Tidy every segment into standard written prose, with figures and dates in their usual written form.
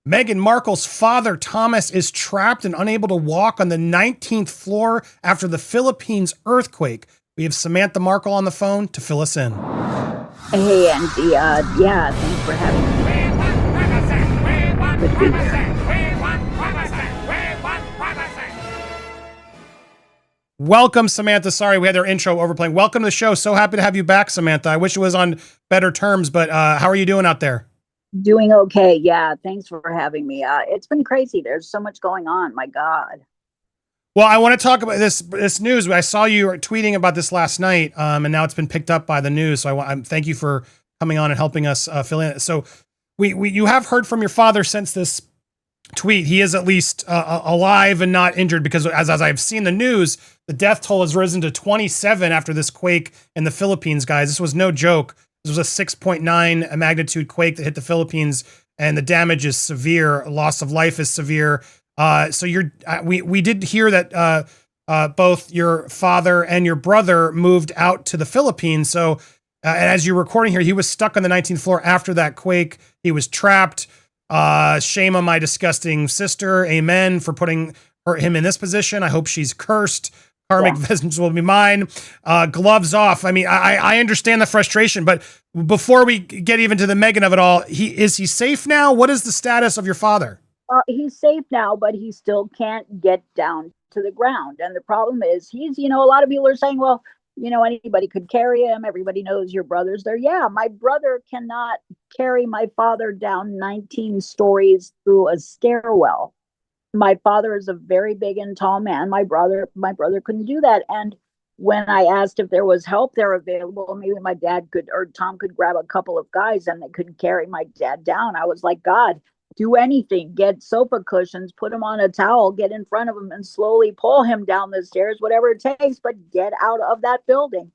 Meghan Markle's father, Thomas, is trapped and unable to walk on the 19th floor after the Philippines earthquake. We have Samantha Markle on the phone to fill us in. Hey, Andy. Yeah, thanks for having me. Good to be here. Welcome, Samantha. Sorry, we had our intro overplaying. Welcome to the show. So happy to have you back, Samantha. I wish it was on better terms, but how are you doing out there? Doing okay. Yeah, thanks for having me. It's been crazy. There's so much going on. My God. Well, I want to talk about this news. I saw you tweeting about this last night, and now it's been picked up by the news. So I thank you for coming on and helping us fill in. So you have heard from your father since this tweet. He is at least alive and not injured, because as I've seen the news, the death toll has risen to 27 after this quake in the Philippines, guys. This was no joke. This was a 6.9 magnitude quake that hit the Philippines, and the damage is severe. Loss of life is severe. So we did hear that both your father and your brother moved out to the Philippines. So as you're recording here, he was stuck on the 19th floor after that quake. He was trapped. Shame on my disgusting sister. Amen for putting him in this position. I hope she's cursed. Karmic vengeance will be mine. Gloves off. I mean, I understand the frustration, but before we get even to the Meghan of it all, is he safe now? What is the status of your father? He's safe now, but he still can't get down to the ground. And the problem is a lot of people are saying, well, anybody could carry him. Everybody knows your brother's there. Yeah, my brother cannot carry my father down 19 stories through a stairwell. My father is a very big and tall man. My brother couldn't do that. And when I asked if there was help there available, maybe my dad could, or Tom could grab a couple of guys and they could carry my dad down. I was like, God, do anything, get sofa cushions, put him on a towel, get in front of him and slowly pull him down the stairs, whatever it takes, but get out of that building.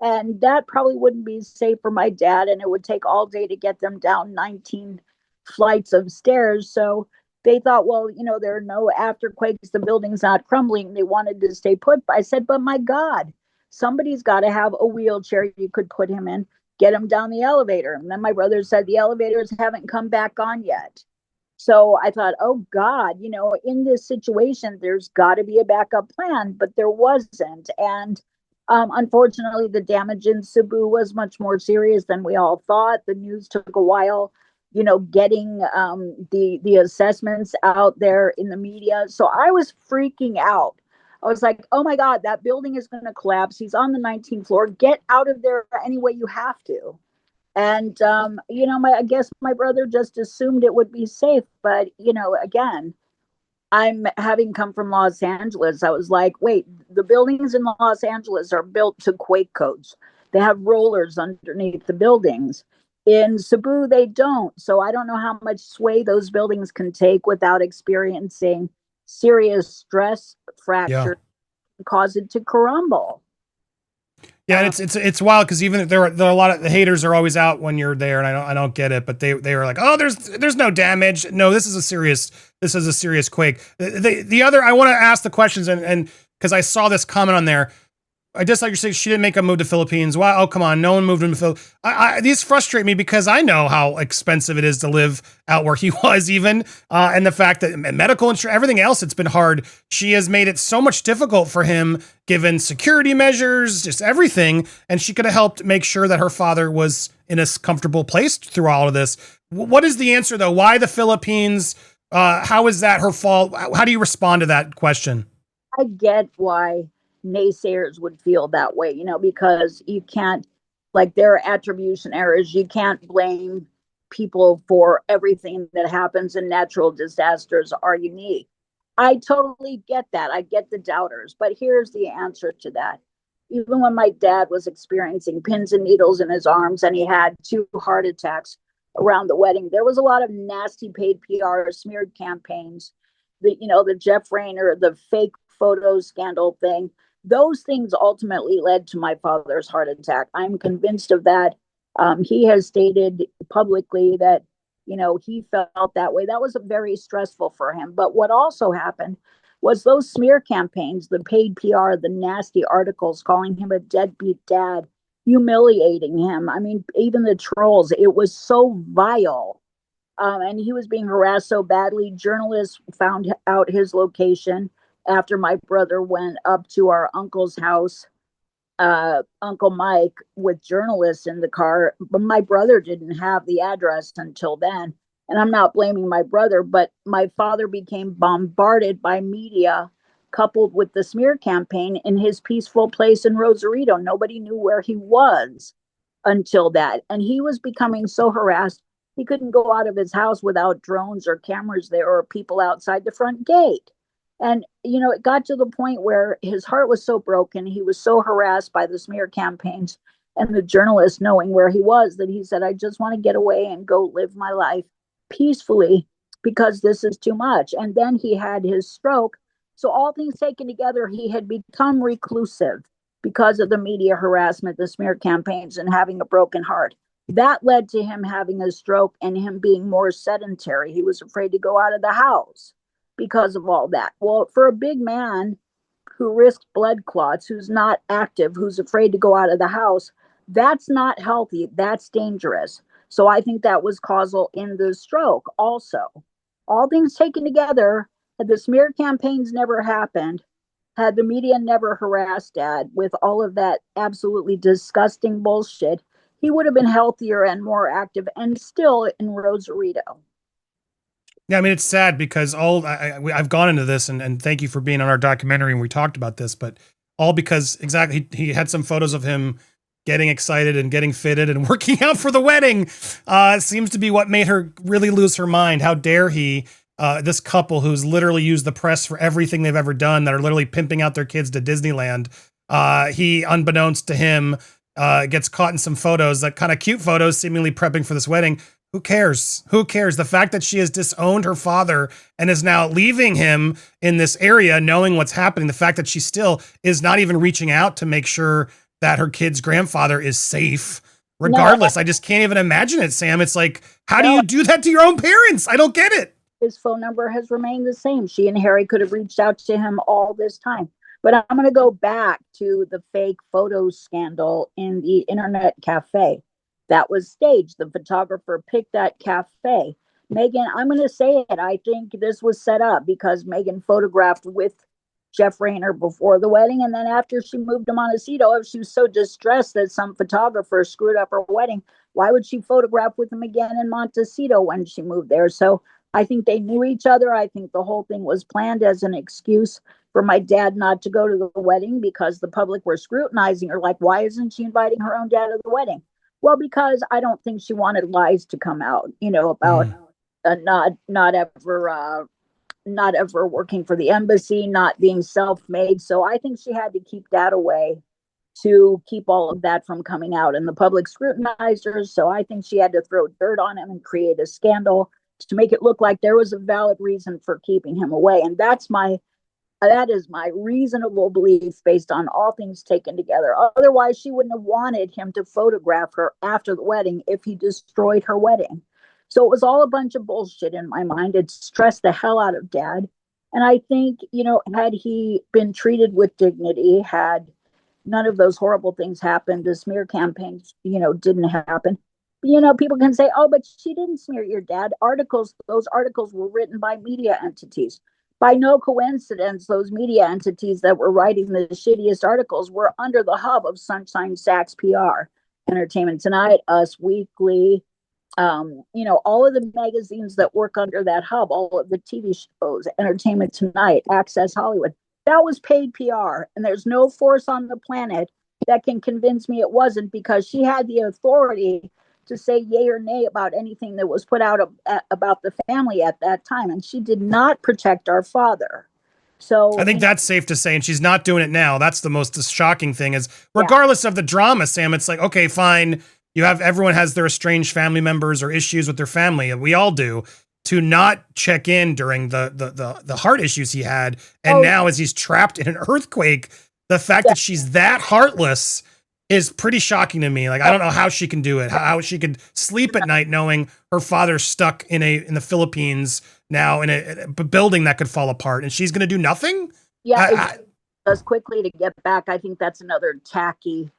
And that probably wouldn't be safe for my dad. And it would take all day to get them down 19 flights of stairs. So they thought, well, there are no afterquakes, the building's not crumbling. They wanted to stay put. I said, but my God, somebody's got to have a wheelchair you could put him in, get him down the elevator. And then my brother said the elevators haven't come back on yet. So I thought, oh God, in this situation, there's got to be a backup plan, but there wasn't. And unfortunately, the damage in Cebu was much more serious than we all thought. The news took a while, getting the assessments out there in the media. So I was freaking out. I was like, oh my God, that building is going to collapse. He's on the 19th floor. Get out of there any way you have to. And, I guess my brother just assumed it would be safe. But, again, I'm having come from Los Angeles. I was like, wait, the buildings in Los Angeles are built to quake codes. They have rollers underneath the buildings. In Cebu, they don't. So I don't know how much sway those buildings can take without experiencing serious stress fracture, cause it to crumble. Yeah, and it's wild because even there are a lot of the haters are always out when you're there, and I don't get it, but they were like, oh, there's no damage. No, this is a serious quake. The other, I want to ask the questions, and because I saw this comment on there. I just like you say, she didn't make a move to Philippines. Wow, oh come on, no one moved him to Philippines. These frustrate me because I know how expensive it is to live out where he was, even, and the fact that medical insurance, everything else, it's been hard. She has made it so much difficult for him, given security measures, just everything, and she could have helped make sure that her father was in a comfortable place through all of this. What is the answer though? Why the Philippines? How is that her fault? How do you respond to that question? I get why naysayers would feel that way, because you can't, like, there are attribution errors. You can't blame people for everything that happens, and natural disasters are unique. I totally get that. I get the doubters, but here's the answer to that. Even when my dad was experiencing pins and needles in his arms and he had 2 heart attacks around the wedding, there was a lot of nasty paid PR, smeared campaigns, the Jeff Rayner, the fake photo scandal thing. Those things ultimately led to my father's heart attack. I'm convinced of that. He has stated publicly that, he felt that way. That was very stressful for him. But what also happened was those smear campaigns, the paid PR, the nasty articles calling him a deadbeat dad, humiliating him. I mean, even the trolls, it was so vile. And he was being harassed so badly. Journalists found out his location after my brother went up to our uncle's house, Uncle Mike, with journalists in the car. But my brother didn't have the address until then. And I'm not blaming my brother, but my father became bombarded by media coupled with the smear campaign in his peaceful place in Rosarito. Nobody knew where he was until that. And he was becoming so harassed, he couldn't go out of his house without drones or cameras there or people outside the front gate. And, it got to the point where his heart was so broken. He was so harassed by the smear campaigns and the journalists knowing where he was that he said, I just want to get away and go live my life peacefully because this is too much. And then he had his stroke. So, all things taken together, he had become reclusive because of the media harassment, the smear campaigns, and having a broken heart. That led to him having a stroke and him being more sedentary. He was afraid to go out of the house because of all that. Well, for a big man who risked blood clots, who's not active, who's afraid to go out of the house, that's not healthy. That's dangerous. So I think that was causal in the stroke also. All things taken together, had the smear campaigns never happened, had the media never harassed Dad with all of that absolutely disgusting bullshit, he would have been healthier and more active and still in Rosarito. Yeah, I mean, it's sad because I've gone into this, and thank you for being on our documentary and we talked about this, but all because exactly he had some photos of him getting excited and getting fitted and working out for the wedding. Seems to be what made her really lose her mind. How dare he, this couple who's literally used the press for everything they've ever done, that are literally pimping out their kids to Disneyland. He, unbeknownst to him, gets caught in some photos, that kind of cute photos, seemingly prepping for this wedding. Who cares? Who cares? The fact that she has disowned her father and is now leaving him in this area, knowing what's happening, the fact that she still is not even reaching out to make sure that her kid's grandfather is safe, regardless. No. I just can't even imagine it, Sam. It's like, how do you do that to your own parents? I don't get it. His phone number has remained the same. She and Harry could have reached out to him all this time. But I'm going to go back to the fake photo scandal in the internet cafe. That was staged. The photographer picked that cafe. Meghan, I'm going to say it. I think this was set up because Meghan photographed with Jeff Rayner before the wedding. And then after she moved to Montecito, if she was so distressed that some photographer screwed up her wedding, why would she photograph with him again in Montecito when she moved there? So I think they knew each other. I think the whole thing was planned as an excuse for my dad not to go to the wedding because the public were scrutinizing her. Like, why isn't she inviting her own dad to the wedding? Well, because I don't think she wanted lies to come out, about not ever working for the embassy, not being self-made. So I think she had to keep that away to keep all of that from coming out. And the public scrutinized her. So I think she had to throw dirt on him and create a scandal to make it look like there was a valid reason for keeping him away. And that is my reasonable belief based on all things taken together. Otherwise, she wouldn't have wanted him to photograph her after the wedding if he destroyed her wedding. So it was all a bunch of bullshit in my mind. It stressed the hell out of Dad. And I think, had he been treated with dignity, had none of those horrible things happened, the smear campaigns, didn't happen. People can say, oh, but she didn't smear your dad. Those articles were written by media entities. By no coincidence, those media entities that were writing the shittiest articles were under the hub of Sunshine Sachs PR, Entertainment Tonight, Us Weekly, all of the magazines that work under that hub, all of the TV shows, Entertainment Tonight, Access Hollywood. That was paid PR. And there's no force on the planet that can convince me it wasn't, because she had the authority to say yay or nay about anything that was put out about the family at that time. And she did not protect our father. So I think that's safe to say. And she's not doing it now. That's the most shocking thing is, regardless of the drama, Sam, it's like, okay, fine. Everyone has their estranged family members or issues with their family. And we all do. To not check in during the heart issues he had. And now as he's trapped in an earthquake, the fact that she's that heartless is pretty shocking to me. Like, I don't know how she can do it, how she could sleep at night knowing her father's stuck in the Philippines now in a building that could fall apart, and she's going to do nothing. Yeah, just quickly to get back, I think that's another tacky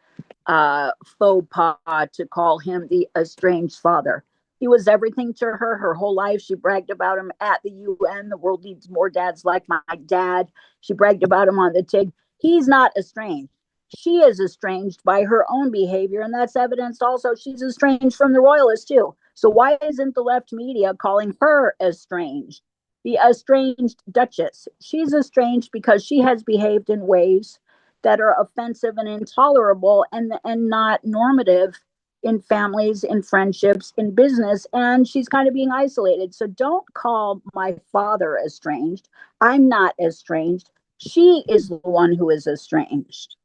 faux pas to call him the estranged father. He was everything to her her whole life. She bragged about him at the UN. The world needs more dads like my dad. She bragged about him on the TIG. He's not estranged. She is estranged by her own behavior, and that's evidenced also. She's estranged from the royalists too. So why isn't the left media calling her estranged? The estranged Duchess. She's estranged because she has behaved in ways that are offensive and intolerable and not normative in families, in friendships, in business, and she's kind of being isolated. So don't call my father estranged. I'm not estranged. She is the one who is estranged.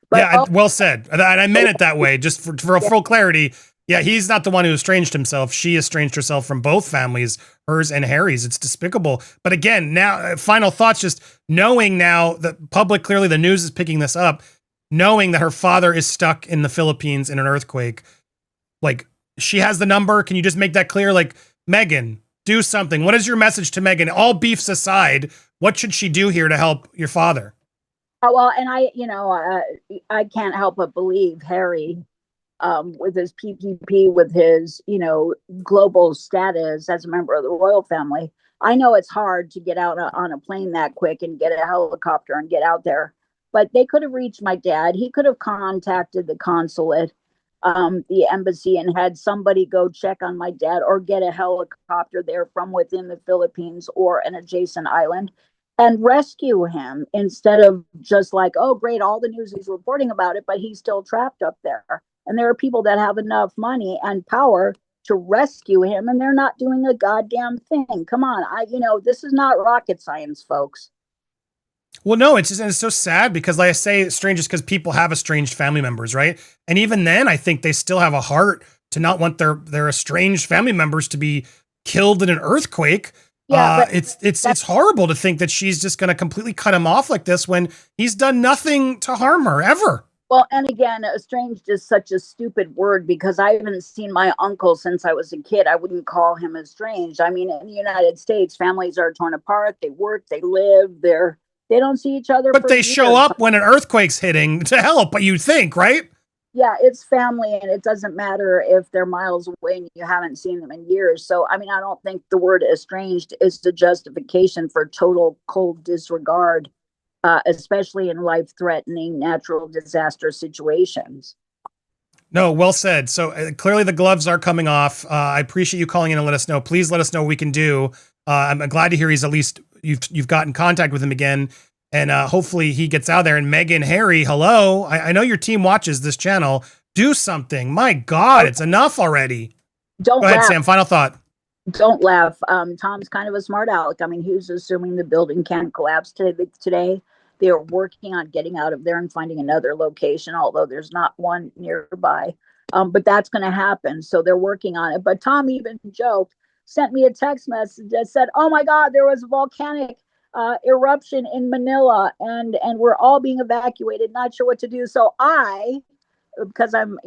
But Yeah, well said. And I meant it that way, just for full clarity. Yeah, he's not the one who estranged himself. She estranged herself from both families, hers and Harry's. It's despicable. But again, now, final thoughts, just knowing now that public, clearly the news is picking this up, knowing that her father is stuck in the Philippines in an earthquake. Like, she has the number. Can you just make that clear? Like, Meghan, do something. What is your message to Meghan? All beefs aside, what should she do here to help your father? well, and I can't help but believe Harry, with his PPP, with his, global status as a member of the royal family. I know it's hard to get out on a plane that quick and get a helicopter and get out there, but they could have reached my dad. He could have contacted the consulate, the embassy, and had somebody go check on my dad or get a helicopter there from within the Philippines or an adjacent island and rescue him, instead of just like, oh, great, all the news is reporting about it, but he's still trapped up there. And there are people that have enough money and power to rescue him, and they're not doing a goddamn thing. Come on. This is not rocket science, folks. Well, no, it's so sad because, like I say, it's strange just because people have estranged family members, right? And even then, I think they still have a heart to not want their estranged family members to be killed in an earthquake. Yeah, it's horrible to think that she's just going to completely cut him off like this when he's done nothing to harm her ever. Well, and again, estranged is such a stupid word because I haven't seen my uncle since I was a kid. I wouldn't call him estranged. I mean, in the United States, families are torn apart. They work, they live, they don't see each other. But they years. show up when an earthquake's hitting to help, but you think, right? Yeah, it's family, and it doesn't matter if they're miles away and you haven't seen them in years. So, I mean, I don't think the word estranged is the justification for total cold disregard, especially in life-threatening natural disaster situations. No, well said. So clearly the gloves are coming off. I appreciate you calling in and let us know. Please let us know what we can do. I'm glad to hear he's at least you've got in contact with him again. And hopefully he gets out there. And Meghan, Harry, hello. I know your team watches this channel. Do something. My God, it's enough already. Don't Go ahead, laugh. Sam. Final thought. Don't laugh. Tom's kind of a smart aleck. I mean, he was assuming the building can't collapse today. They are working on getting out of there and finding another location, although there's not one nearby. But that's going to happen. So they're working on it. But Tom even joked, sent me a text message that said, oh my God, there was a volcanic eruption in Manila, and we're all being evacuated, not sure what to do. So because I'm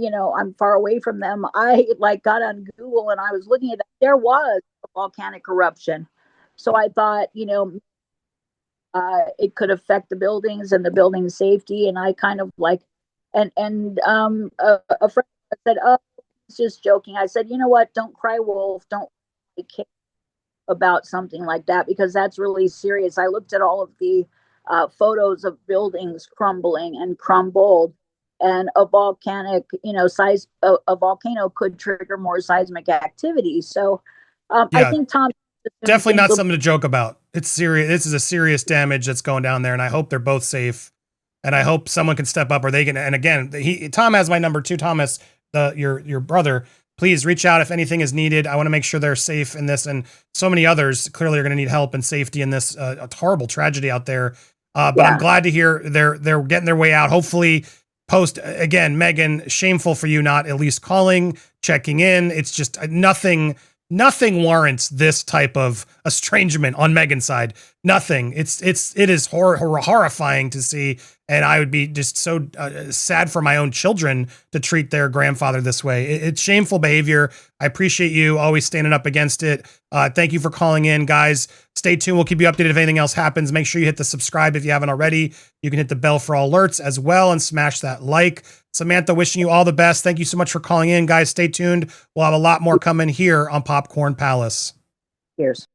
far away from them, I got on Google and I was looking at that. There was a volcanic eruption. So I thought, it could affect the buildings and the building safety. And I kind of a friend said, oh, it's just joking. I said, you know what? Don't cry wolf. Don't care about something like that, because that's really serious. I looked at all of the photos of buildings crumbling and crumbled, and a volcanic, a volcano could trigger more seismic activity. So I think Tom, definitely not something to joke about. It's serious. This is a serious damage that's going down there, and I hope they're both safe. And I hope someone can step up, or they can. And again, Tom has my number too. Thomas, your brother. Please reach out if anything is needed. I want to make sure they're safe in this, and so many others clearly are going to need help and safety in this a horrible tragedy out there. But I'm glad to hear they're getting their way out. Hopefully, post again, Meghan. Shameful for you not at least calling, checking in. It's just nothing warrants this type of estrangement on Meghan's side. Nothing. It is horrifying to see. And I would be just so sad for my own children to treat their grandfather this way. It's shameful behavior. I appreciate you always standing up against it. Thank you for calling in, guys. Stay tuned. We'll keep you updated if anything else happens. Make sure you hit the subscribe if you haven't already. You can hit the bell for all alerts as well and smash that like. Samantha, wishing you all the best. Thank you so much for calling in, guys. Stay tuned. We'll have a lot more coming here on Popcorn Palace. Cheers.